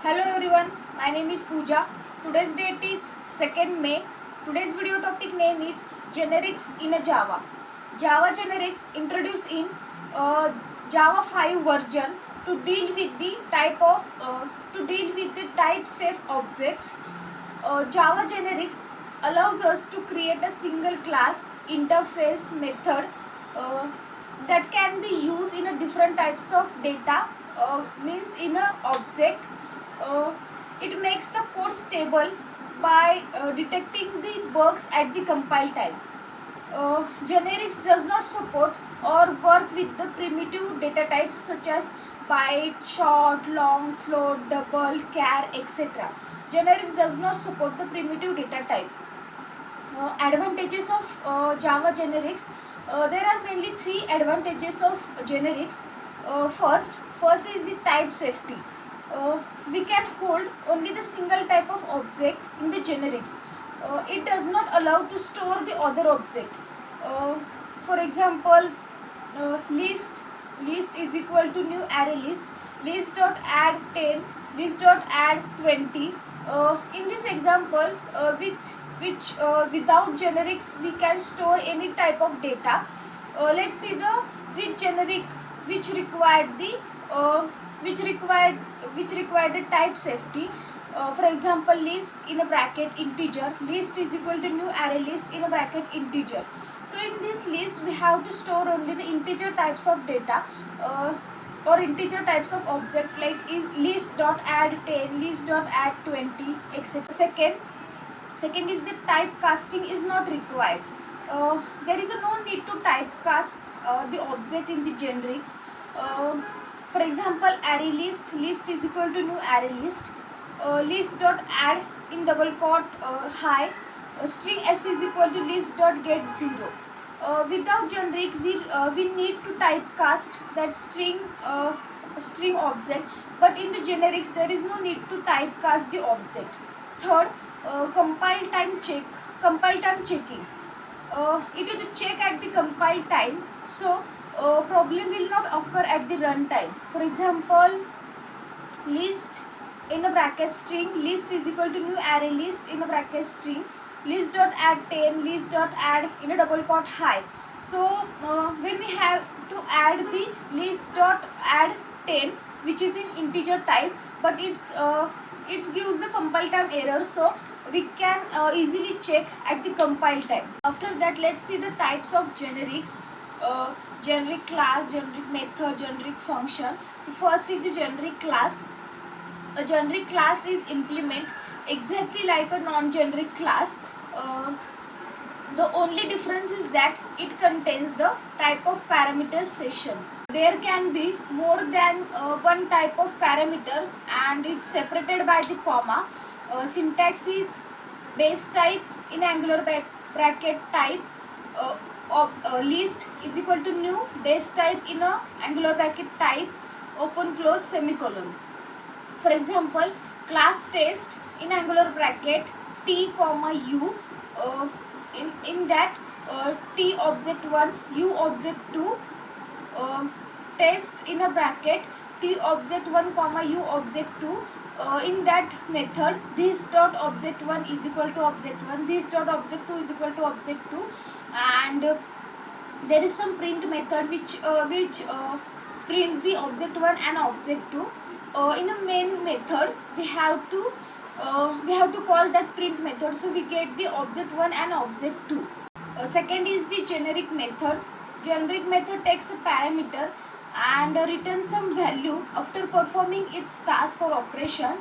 Hello everyone, my name is Pooja. Today's date is 2nd May. Today's video topic name is generics in a Java. Java generics introduced in Java 5 version to deal with the type safe objects. Java generics allows us to create a single class interface method uh, that can be used in a different types of data, means in a object. uh, it makes the code stable by detecting the bugs at the compile time. Generics does not support or work with the primitive data types such as byte, short, long, float, double, char, etc. Generics does not support the primitive data type. Advantages of Java generics. There are mainly three advantages of generics. First is the type safety. We can hold only the single type of object in the generics. It does not allow to store the other object. Uh, for example, list is equal to new array list dot add 10, list dot add 20. In this example, which without generics we can store any type of data. Let's see the which generic which required the uh, which required the type safety. For example, list in a bracket integer, list is equal to new array list in a bracket integer. So in this list we have to store only the integer types of data, or integer types of object, like list dot add 10, list dot add 20, etc. Second is the typecasting is not required. There is no need to typecast the object in the generics. For example, array list is equal to new array list dot add in double quote high, string s is equal to list dot get 0. Without generic we need to typecast that string object, but in the generics there is no need to typecast the object. Third, compile time checking. It is a check at the compile time, so problem will not occur at the runtime. For example, list in a bracket string, list is equal to new array list in a bracket string, list dot add 10, list dot add in a double quote high. So when we have to add the list dot add 10, which is in integer type, but it gives the compile time error, so we can easily check at the compile time. After that, let's see the types of generics. Generic class, generic method, generic function. So first is the generic class. A generic class is implement exactly like a non-generic class. The only difference is that it contains the type of parameter sessions. There can be more than one type of parameter, and it's separated by the comma. Syntax is base type in angular bracket type, list is equal to new base type in a angular bracket type, open close semicolon. For example, class test in angular bracket t comma u, in that t object 1, u object 2, test in a bracket t object 1 comma u object 2. In that method, this dot object 1 is equal to object 1, this dot object 2 is equal to object 2, and there is some print method which print the object 1 and object 2. In a main method we have to call that print method, so we get the object 1 and object 2. Second is the generic method. Generic method takes a parameter and returns some value after performing its task or operation.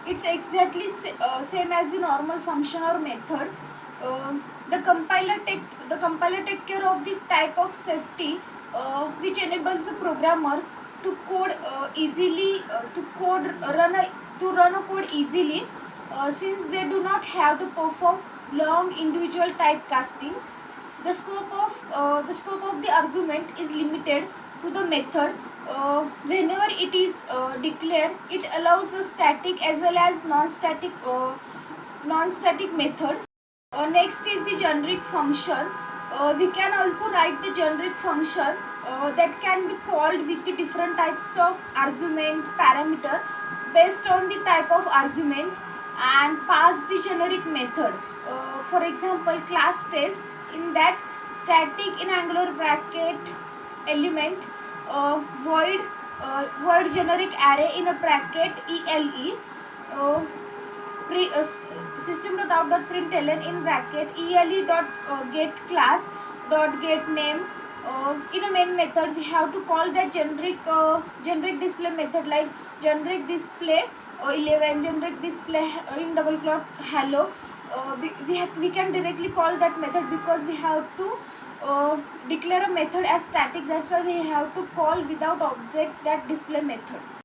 It's exactly same as the normal function or method. The compiler take care of the type of safety, which enables the programmers to code easily to run a code easily, since they do not have to perform long individual typecasting. The scope of the argument is limited to the method. Whenever it is declared, it allows a static as well as non-static methods. Next is the generic function. We can also write the generic function that can be called with the different types of argument parameter, based on the type of argument and pass the generic method. For example, class test, in that static in angular bracket element, void void generic array in a bracket ele, uh, system.out.println in bracket ele dot get class dot get name. In a main method we have to call that generic display method, like generic display 11, generic display in double quote hello. We can directly call that method because we have to declare a method as static. That's why we have to call without object that display method.